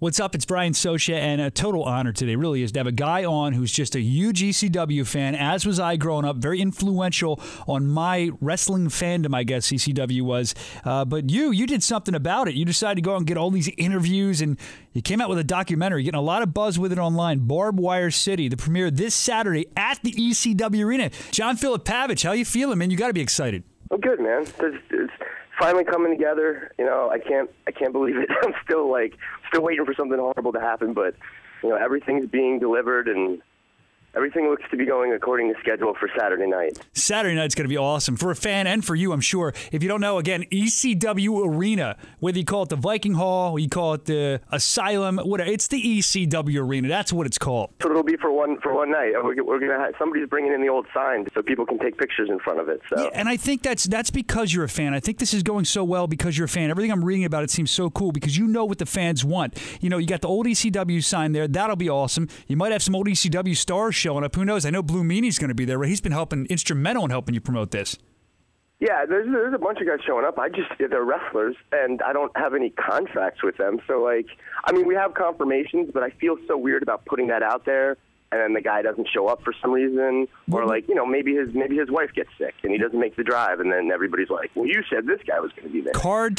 What's up? It's Brian Soscia, and a total honor today really is to have a guy on who's just a huge ECW fan, as was I growing up, very influential on my wrestling fandom, I guess ECW was. But you did something about it. You decided to go out and get all these interviews, and you came out with a documentary, getting a lot of buzz with it online, Barbed Wire City, the premiere this Saturday at the ECW Arena. John Philapavage, how you feeling, man? You got to be excited. I'm good, man. It's finally coming together. You know, I can't believe it. I'm still waiting for something horrible to happen, but you know, everything's being delivered and everything looks to be going according to schedule for Saturday night. Saturday night's going to be awesome for a fan and for you, I'm sure. If you don't know, again, ECW Arena, whether you call it the Viking Hall, you call it the Asylum, whatever, it's the ECW Arena. That's what it's called. So it'll be for one night. We're gonna have, somebody's bringing in the old sign so people can take pictures in front of it. So. Yeah, and I think that's because you're a fan. I think this is going so well because you're a fan. Everything I'm reading about it seems so cool because you know what the fans want. You know, you got the old ECW sign there. That'll be awesome. You might have some old ECW stars showing up. Who knows? I know Blue Meanie's going to be there. Right? He's been instrumental in helping you promote this. Yeah, there's a bunch of guys showing up. They're wrestlers, and I don't have any contracts with them. So, we have confirmations, but I feel so weird about putting that out there, and then the guy doesn't show up for some reason, or maybe his wife gets sick and he doesn't make the drive, and then everybody's like, "Well, you said this guy was going to be there."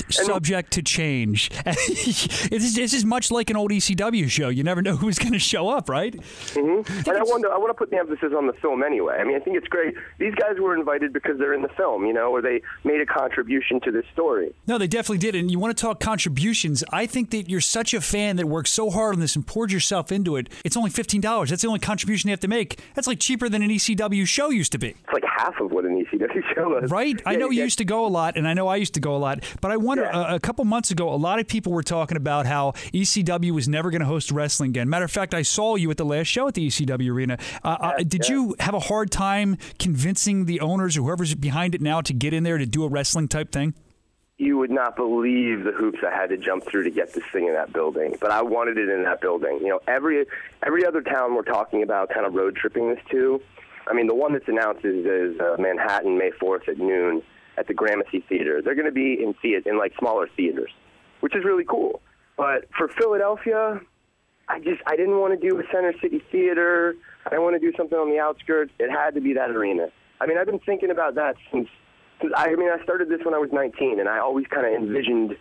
Subject to change. This is much like an old ECW show. You never know who's going to show up, right? Mm-hmm. And I want to put the emphasis on the film anyway. I mean, I think it's great. These guys were invited because they're in the film, you know, or they made a contribution to this story. No, they definitely did. And you want to talk contributions? I think that you're such a fan that worked so hard on this and poured yourself into it. It's only $15. That's the only contribution you have to make. That's like cheaper than an ECW show used to be. It's like half of what an ECW show is. Right? I know you used to go a lot, and I know I used to go a lot, but I wonder, a couple months ago, a lot of people were talking about how ECW was never going to host wrestling again. Matter of fact, I saw you at the last show at the ECW Arena. Did you have a hard time convincing the owners or whoever's behind it now to get in there to do a wrestling type thing? You would not believe the hoops I had to jump through to get this thing in that building, but I wanted it in that building. You know, every other town we're talking about kind of road tripping this to. I mean, the one that's announced is Manhattan, May 4th at noon at the Gramercy Theater. They're going to be in smaller theaters, which is really cool. But for Philadelphia, I didn't want to do a Center City Theater. I didn't want to do something on the outskirts. It had to be that arena. I mean, I've been thinking about that since I started this when I was 19, and I always kind of envisioned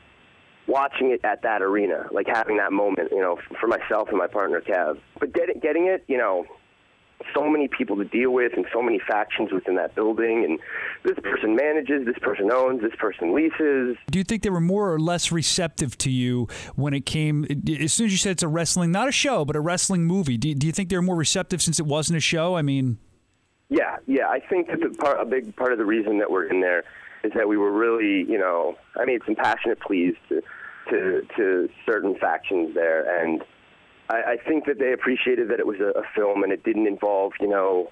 watching it at that arena, like having that moment, you know, for myself and my partner, Kev. But getting it, you know, so many people to deal with and so many factions within that building, and this person manages, this person owns, this person leases. Do you think they were more or less receptive to you when it came, as soon as you said it's a wrestling, not a show, but a wrestling movie, do you think they were more receptive since it wasn't a show? I mean... Yeah. I think that a big part of the reason that we're in there is that we were really, you know, I made some passionate pleas to certain factions there, and I think that they appreciated that it was a film and it didn't involve, you know,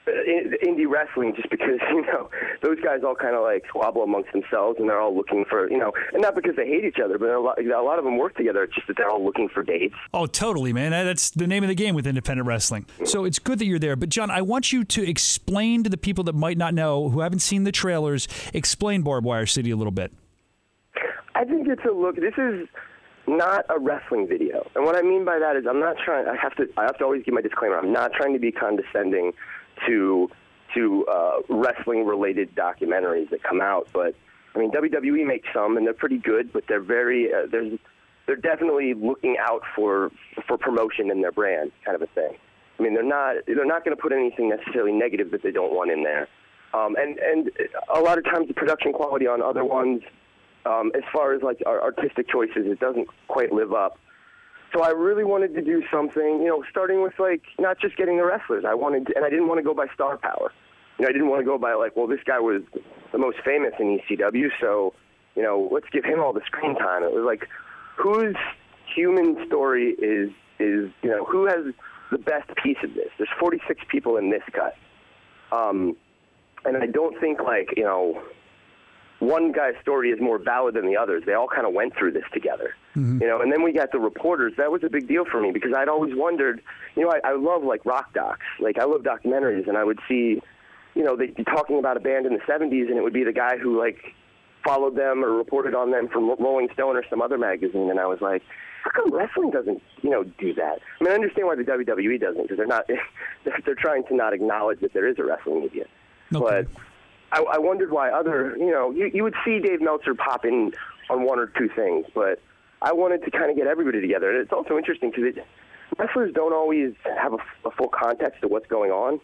indie wrestling, just because, you know, those guys all kind of like squabble amongst themselves and they're all looking for, you know, and not because they hate each other, but a lot of them work together. It's just that they're all looking for dates. Oh, totally, man. That's the name of the game with independent wrestling. So it's good that you're there. But John, I want you to explain to the people that might not know, who haven't seen the trailers, explain Barbed Wire City a little bit. I think it's a look. This is not a wrestling video. And what I mean by that is I'm not trying, I have to always give my disclaimer. I'm not trying to be condescending to wrestling-related documentaries that come out, but I mean WWE makes some, and they're pretty good, but they're very they're definitely looking out for promotion in their brand, kind of a thing. I mean, they're not going to put anything necessarily negative that they don't want in there, and a lot of times the production quality on other ones, as far as like our artistic choices, it doesn't quite live up. So I really wanted to do something, you know, starting with, like, not just getting the wrestlers. I didn't want to go by star power. You know, I didn't want to go by, like, well, this guy was the most famous in ECW, so, you know, let's give him all the screen time. It was like, whose human story is you know, who has the best piece of this? There's 46 people in this cut. And I don't think, like, you know, one guy's story is more valid than the others. They all kind of went through this together, you know. And then we got the reporters. That was a big deal for me because I'd always wondered, you know, I love like rock docs. Like I love documentaries, and I would see, you know, they'd be talking about a band in the 70s, and it would be the guy who like followed them or reported on them from Rolling Stone or some other magazine. And I was like, how come wrestling doesn't, do that? I mean, I understand why the WWE doesn't, because they're trying to not acknowledge that there is a wrestling media. Okay. But I wondered why other, you would see Dave Meltzer pop in on one or two things, but I wanted to kind of get everybody together. And it's also interesting because wrestlers don't always have a full context of what's going on.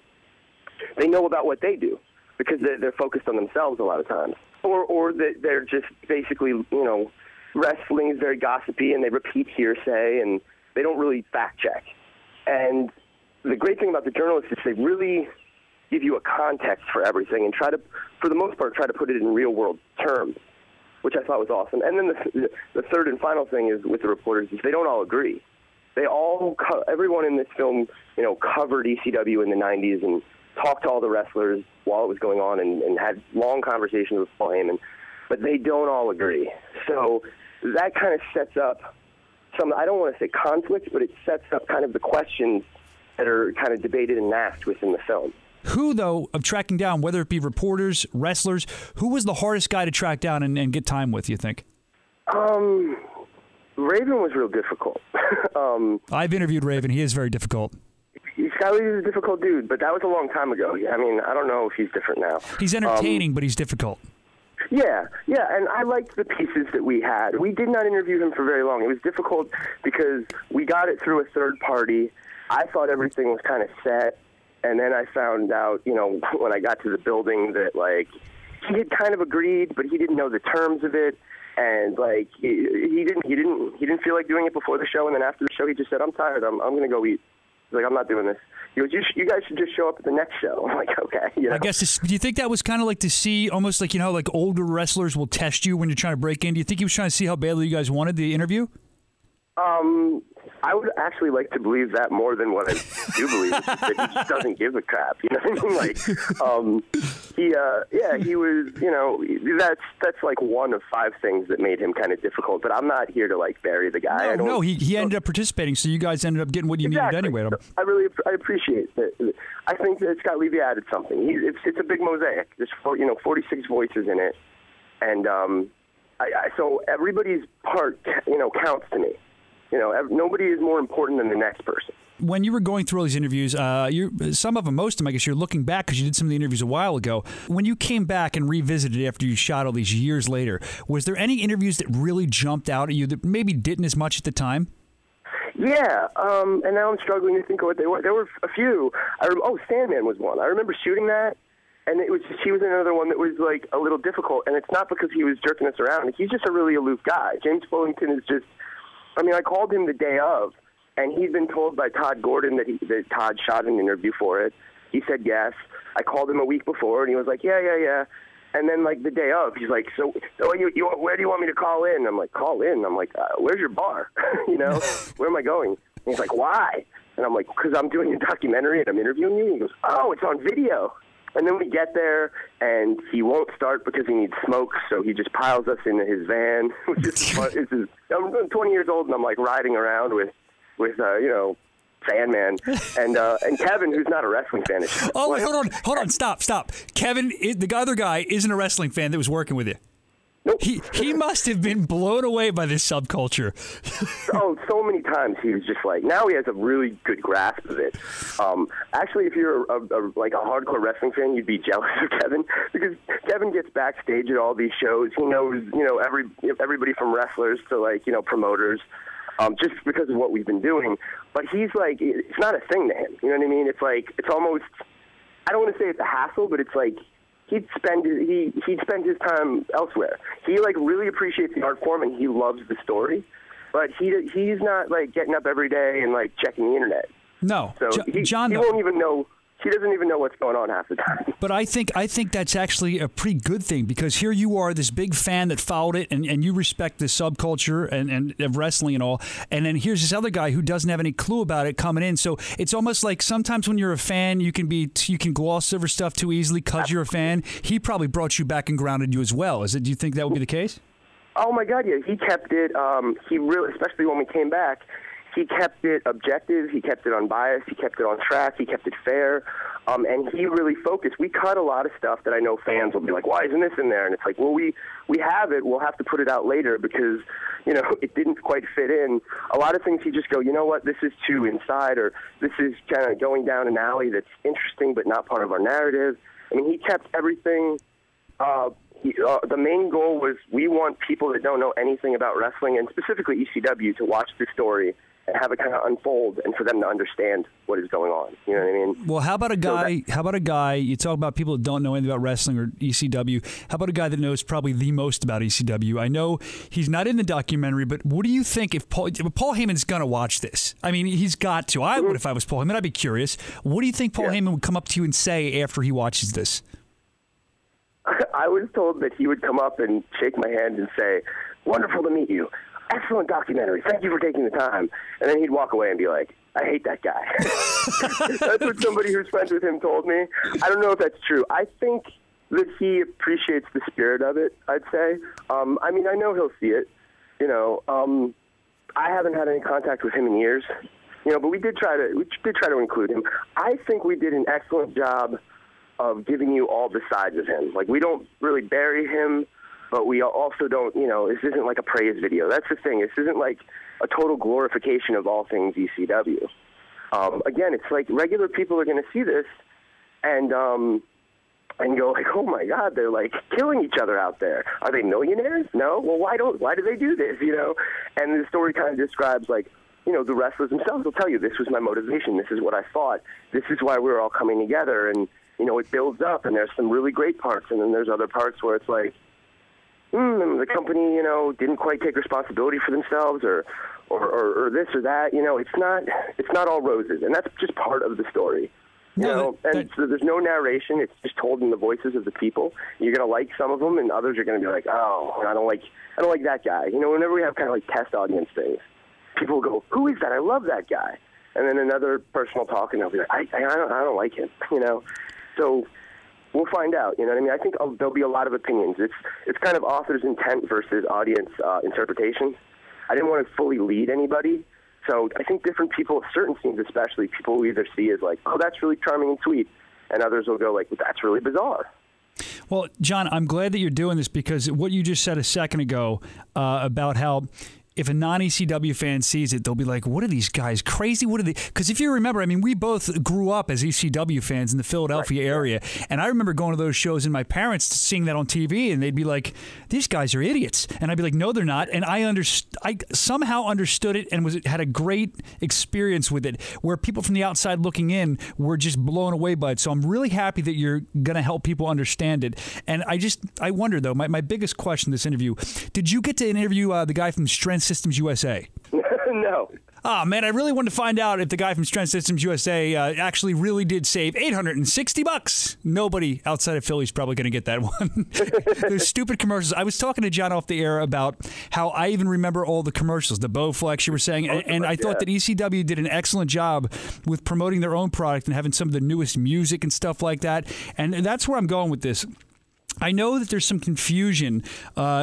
They know about what they do because they're focused on themselves a lot of times. Or they're just basically, wrestling is very gossipy and they repeat hearsay and they don't really fact check. And the great thing about the journalists is they really give you a context for everything and for the most part, try to put it in real world terms, which I thought was awesome. And then the third and final thing is with the reporters is they don't all agree. Everyone in this film, covered ECW in the 90s and talked to all the wrestlers while it was going on and had long conversations with Paul Heyman, but they don't all agree. So that kind of sets up some, I don't want to say conflict, but it sets up kind of the questions that are kind of debated and asked within the film. Who, though, of tracking down, whether it be reporters, wrestlers, who was the hardest guy to track down and get time with, you think? Raven was real difficult. I've interviewed Raven. He is very difficult. Scott Lee's a difficult dude, but that was a long time ago. I mean, I don't know if he's different now. He's entertaining, but he's difficult. Yeah, and I liked the pieces that we had. We did not interview him for very long. It was difficult because we got it through a third party. I thought everything was kind of set, and then I found out, when I got to the building that, he had kind of agreed, but he didn't know the terms of it, and, he didn't feel like doing it before the show, and then after the show he just said, I'm tired, I'm going to go eat. He's like, I'm not doing this. He goes, you guys should just show up at the next show. I'm like, okay. I guess, do you think that was kind of like to see, almost like, like older wrestlers will test you when you're trying to break in? Do you think he was trying to see how badly you guys wanted the interview? I would actually like to believe that more than what I do believe, that he just doesn't give a crap. You know what I mean? He was, that's like one of 5 things that made him kind of difficult, but I'm not here to bury the guy. No, he ended up participating, so you guys ended up getting what you needed anyway. I appreciate that. I think that Scott Levy added something. It's a big mosaic. There's 46 voices in it, and so everybody's part counts to me. Nobody is more important than the next person. When you were going through all these interviews, some of them, most of them, I guess you're looking back because you did some of the interviews a while ago. When you came back and revisited after you shot all these years later, was there any interviews that really jumped out at you that maybe didn't as much at the time? Yeah, and now I'm struggling to think of what they were. There were a few. Sandman was one. I remember shooting that, and he was another one that was a little difficult, and it's not because he was jerking us around. He's just a really aloof guy. James Fullington is just... I called him the day of, and he'd been told by Todd Gordon that Todd shot an interview for it. He said yes. I called him a week before, and he was like, yeah. And then, the day of, he's like, so where do you want me to call in? I'm like, call in? I'm like, where's your bar? Where am I going? And he's like, why? And I'm like, because I'm doing a documentary and I'm interviewing you. And he goes, oh, it's on video. And then we get there, and he won't start because he needs smoke, so he just piles us into his van, which is fun. I'm 20 years old, and I'm, riding around with Sandman, and Kevin, who's not a wrestling fan. Hold on, stop. Kevin, the other guy, isn't a wrestling fan that was working with you. Nope. He must have been blown away by this subculture. So many times he was just now he has a really good grasp of it. Actually, if you're a hardcore wrestling fan, you'd be jealous of Kevin because Kevin gets backstage at all these shows. He knows everybody from wrestlers to promoters, just because of what we've been doing. But he's it's not a thing to him. You know what I mean? It's almost, I don't want to say it's a hassle, but it's he'd spend his time elsewhere. He really appreciates the art form and he loves the story, but he's not getting up every day and checking the internet. No, so John, he won't even know. He doesn't even know what's going on half the time. But I think that's actually a pretty good thing because here you are, this big fan that followed it, and you respect the subculture and of wrestling and all, and then here's this other guy who doesn't have any clue about it coming in. So it's almost like sometimes when you're a fan, you can gloss over stuff too easily because you're a fan. He probably brought you back and grounded you as well. Do you think that would be the case? Oh my God, yeah. He kept it. He really, especially when we came back, he kept it objective, he kept it unbiased, he kept it on track, he kept it fair, and he really focused. We cut a lot of stuff that I know fans will be like, why isn't this in there? And it's like, well, we have it, we'll have to put it out later because, you know, it didn't quite fit in. A lot of things you just go, you know what, this is too inside, or this is kind of going down an alley that's interesting but not part of our narrative. I mean, he kept everything. The main goal was we want people that don't know anything about wrestling, and specifically ECW, to watch this story and have it kind of unfold, and for them to understand what is going on. You know what I mean? Well, how about a guy? You talk about people that don't know anything about wrestling or ECW. How about a guy that knows probably the most about ECW? I know he's not in the documentary, but what do you think if Paul Heyman's going to watch this? I mean, he's got to. I would if I was Paul Heyman. I'd be curious. What do you think Paul Heyman would come up to you and say after he watches this? I was told that he would come up and shake my hand and say, "Wonderful to meet you. Excellent documentary. Thank you for taking the time." And then he'd walk away and be like, "I hate that guy." That's what somebody who's friends with him told me. I don't know if that's true. I think that he appreciates the spirit of it, I'd say. I mean, I know he'll see it. You know, I haven't had any contact with him in years. You know, but we did try to include him. I think we did an excellent job of giving you all the sides of him. Like, we don't really bury him, but we also don't, you know, this isn't like a praise video. That's the thing. This isn't like a total glorification of all things ECW. Again, it's like regular people are going to see this and go like, oh my God, they're like killing each other out there. Are they millionaires? No? Well, why do they do this, you know? And the story kind of describes like, you know, the wrestlers themselves will tell you, this was my motivation. This is what I thought. This is why we were all coming together. And, you know, it builds up, and there's some really great parts, and then there's other parts where it's like, the company, you know, didn't quite take responsibility for themselves, or this or that. You know, it's not all roses, and that's just part of the story. You know, and so there's no narration. It's just told in the voices of the people. You're gonna like some of them, and others are gonna be like, oh, I don't like that guy. You know, whenever we have kind of like test audience things, people will go, who is that? I love that guy. And then another person will talk, and they'll be like, I don't like him. You know. So we'll find out, you know what I mean? I think there'll be a lot of opinions. It's kind of author's intent versus audience interpretation. I didn't want to fully lead anybody, so I think different people, certain scenes especially, people will either see as like, oh, that's really charming and sweet, and others will go like, well, that's really bizarre. Well, John, I'm glad that you're doing this because what you just said a second ago about how if a non-ECW fan sees it, they'll be like, what are these guys, crazy? What are they? Because if you remember, I mean, we both grew up as ECW fans in the Philadelphia area. And I remember going to those shows and my parents seeing that on TV, and they'd be like, these guys are idiots. And I'd be like, no, they're not. And I somehow understood it and had a great experience with it, where people from the outside looking in were just blown away by it. So I'm really happy that you're going to help people understand it. And I wonder, though, my biggest question in this interview, did you get to interview the guy from Strength Systems USA? No. Oh, man, I really wanted to find out if the guy from Strength Systems USA actually really did save $860. Nobody outside of Philly is probably going to get that one. Those stupid commercials. I was talking to John off the air about how I even remember all the commercials, the Bowflex you were saying, and I thought that ECW did an excellent job with promoting their own product and having some of the newest music and stuff like that. And that's where I'm going with this. I know that there's some confusion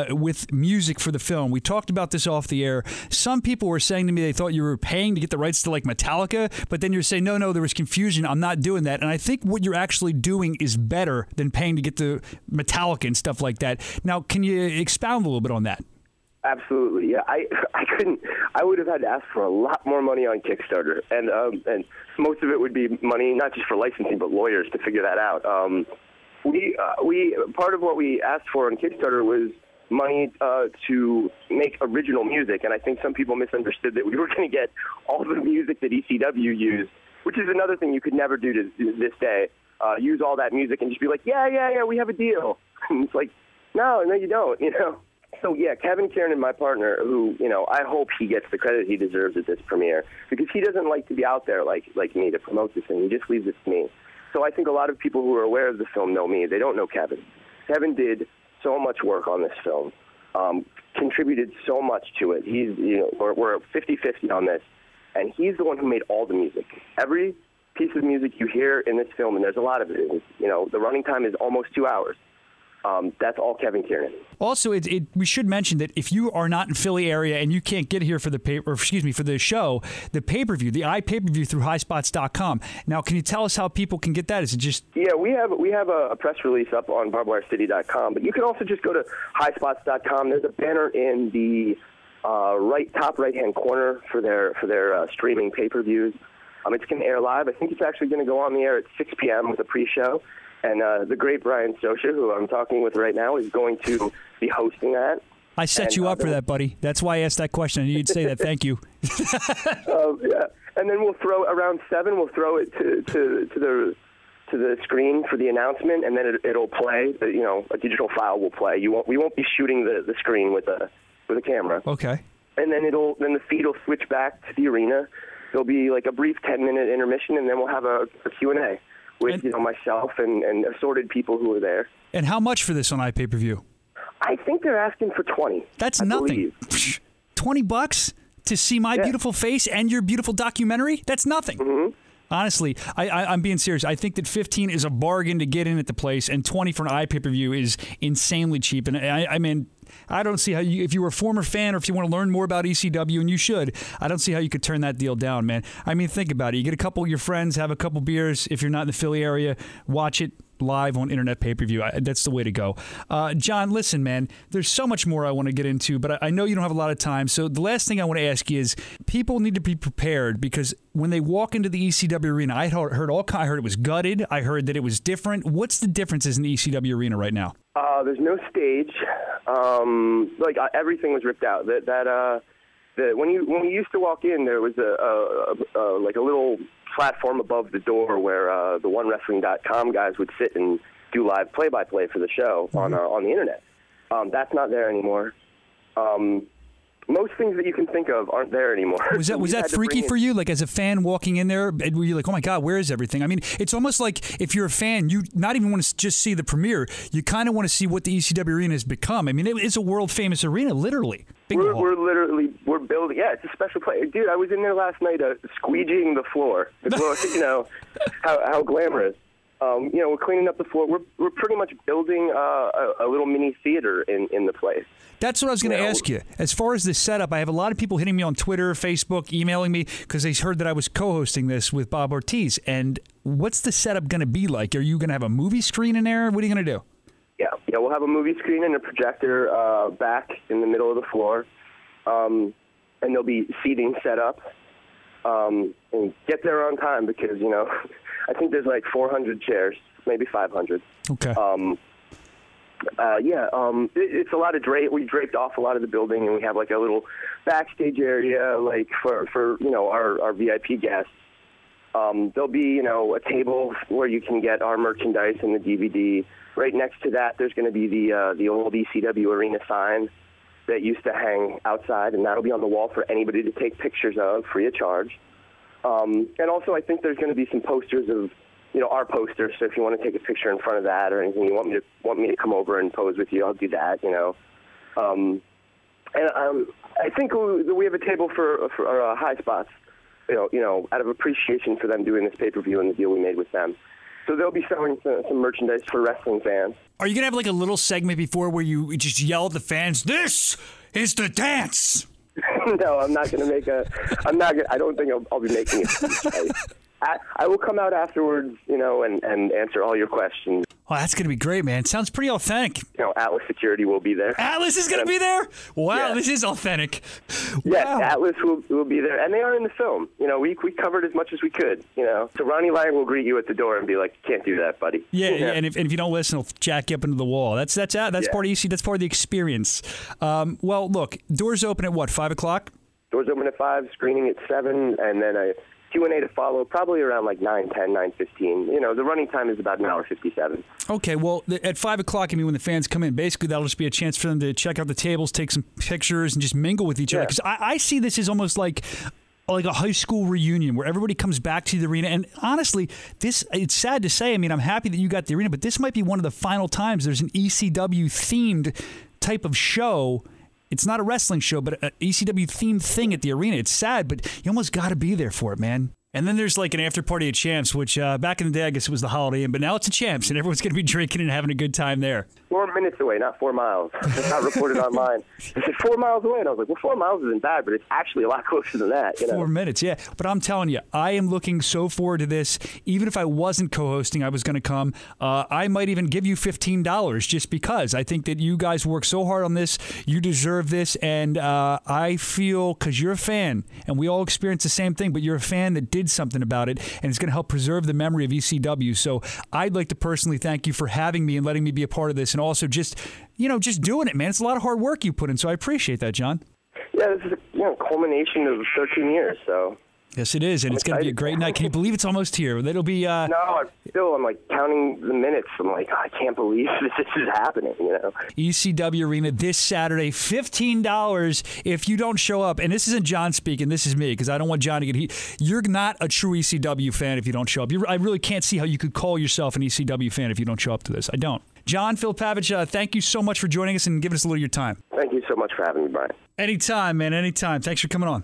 with music for the film. We talked about this off the air. Some people were saying to me they thought you were paying to get the rights to like Metallica, but then you're saying, no, there was confusion. I'm not doing that. And I think what you're actually doing is better than paying to get the Metallica and stuff like that. Now, can you expound a little bit on that? Absolutely, yeah. I couldn't. I would have had to ask for a lot more money on Kickstarter, and most of it would be money not just for licensing, but lawyers to figure that out. We part of what we asked for on Kickstarter was money to make original music, and I think some people misunderstood that we were going to get all the music that ECW used, which is another thing you could never do to this day. Use all that music and just be like, yeah, we have a deal. And it's like, no, you don't, you know. So yeah, Kevin Kieran, my partner, who, you know, I hope he gets the credit he deserves at this premiere, because he doesn't like to be out there like me to promote this thing. He just leaves it to me. So I think a lot of people who are aware of the film know me. They don't know Kevin. Kevin did so much work on this film, contributed so much to it. He's, you know, we're 50-50 on this, and he's the one who made all the music. Every piece of music you hear in this film, and there's a lot of it, you know, the running time is almost 2 hours. That's all Kevin Kieran. Also, we should mention that if you are not in Philly area and you can't get here for the show, the pay-per-view, the iPPV through highspots.com. Now, can you tell us how people can get that? Is it just... Yeah, we have a press release up on barbedwirecity.com, but you can also just go to highspots.com. There's a banner in the top right-hand corner for their streaming pay-per-views. It's going to air live. I think it's actually going to go on the air at 6 p.m. with a pre-show. And the great Brian Soscia, who I'm talking with right now, is going to be hosting that. I set you up for that, buddy. That's why I asked that question. I knew you'd say that. Thank you. Yeah. And then we'll throw around 7. We'll throw it to the screen for the announcement, and then it'll play. A digital file will play. We won't be shooting the screen with a camera. Okay. And then the feed will switch back to the arena. There'll be like a brief 10-minute intermission, and then we'll have a Q&A. With myself and assorted people who are there. And how much for this on iPay-per-view? I think they're asking for $20. That's nothing. $20 to see my beautiful face and your beautiful documentary? That's nothing. Mm-hmm. Honestly, I'm being serious. I think that $15 is a bargain to get in at the place, and $20 for an iPay-per-view is insanely cheap. And I mean, I don't see how if you were a former fan or if you want to learn more about ECW, and you should, I don't see how you could turn that deal down, man. I mean, think about it. You get a couple of your friends, have a couple beers. If you're not in the Philly area, watch it live on internet pay-per-view. That's the way to go. John, listen, man, there's so much more I want to get into, but I know you don't have a lot of time. So the last thing I want to ask you is people need to be prepared because when they walk into the ECW Arena, I heard it was gutted. I heard that it was different. What's the differences in the ECW Arena right now? There's no stage. Everything was ripped out. When you used to walk in, there was a little platform above the door where the OneWrestling.com guys would sit and do live play-by-play for the show on the internet. That's not there anymore. Most things that you can think of aren't there anymore. Was that freaky for you? Like as a fan walking in there, were you like, oh my God, where is everything? I mean, it's almost like if you're a fan, you not even want to just see the premiere. You kind of want to see what the ECW Arena has become. I mean, it's a world famous arena, literally. We're building. Yeah, it's a special place, dude. I was in there last night, squeegeeing the floor. How glamorous. We're cleaning up the floor. We're pretty much building a little mini theater in the place. That's what I was going to ask you. As far as the setup, I have a lot of people hitting me on Twitter, Facebook, emailing me because they heard that I was co-hosting this with Bob Ortiz. And what's the setup going to be like? Are you going to have a movie screen in there? What are you going to do? Yeah, we'll have a movie screen and a projector back in the middle of the floor. And there'll be seating set up. And get there on time because, I think there's like 400 chairs, maybe 500. Okay. It's a lot of we draped off a lot of the building, and we have like a little backstage area, like for our VIP guests. There'll be a table where you can get our merchandise and the DVD. Right next to that, there's going to be the old ECW Arena sign that used to hang outside, and that'll be on the wall for anybody to take pictures of, free of charge. And also, I think there's going to be some posters of, our posters. So if you want to take a picture in front of that or anything, you want me to come over and pose with you, I'll do that. And I think we have a table for High Spots. Out of appreciation for them doing this pay-per-view and the deal we made with them. So they'll be selling some merchandise for wrestling fans. Are you going to have like a little segment before where you just yell at the fans, "This is the dance"? No, I'm not going to make I don't think I'll be making it. I will come out afterwards, and answer all your questions. Oh, that's going to be great, man. Sounds pretty authentic. Atlas Security will be there. Atlas is going to be there? Wow, yeah. This is authentic. Yes, wow. Atlas will be there. And they are in the film. We covered as much as we could, So Ronnie Lang will greet you at the door and be like, "Can't do that, buddy." Yeah. And if you don't listen, he'll jack you up into the wall. That's part of EC. That's part of the experience. Well, look, doors open at what, 5 o'clock? Doors open at 5, screening at 7, and then a Q&A to follow, probably around like 9:10, 9:15. The running time is about an hour 57. Okay, well, at 5 o'clock, when the fans come in, basically that'll just be a chance for them to check out the tables, take some pictures, and just mingle with each other. Because I see this as almost like a high school reunion where everybody comes back to the arena. And honestly, it's sad to say, I'm happy that you got the arena, but this might be one of the final times there's an ECW-themed type of show. It's not a wrestling show, but an ECW-themed thing at the arena. It's sad, but you almost got to be there for it, man. And then there's like an after party at Champs, which back in the day, I guess it was the Holiday Inn, but now it's a Champs, and everyone's going to be drinking and having a good time there. 4 minutes away, not 4 miles. It's not reported online. It said 4 miles away, and I was like, well, 4 miles isn't bad, but it's actually a lot closer than that. 4 minutes, yeah. But I'm telling you, I am looking so forward to this. Even if I wasn't co-hosting, I was going to come. I might even give you $15 just because. I think that you guys work so hard on this. You deserve this, and I feel, because you're a fan, and we all experience the same thing, but you're a fan that did something about it, and it's going to help preserve the memory of ECW. So I'd like to personally thank you for having me and letting me be a part of this, and also just doing it, man. It's a lot of hard work you put in, so I appreciate that, John. Yeah, this is a culmination of 13 years, so. Yes, it is, and it's going to be a great night. Can you believe it's almost here? It'll be. No, I'm like counting the minutes. I'm like, I can't believe this is happening. ECW Arena this Saturday, $15 if you don't show up. And this isn't John speaking. This is me, because I don't want John to get heat. You're not a true ECW fan if you don't show up. I really can't see how you could call yourself an ECW fan if you don't show up to this. I don't. John Philapavage, thank you so much for joining us and giving us a little of your time. Thank you so much for having me, Brian. Anytime, man. Anytime. Thanks for coming on.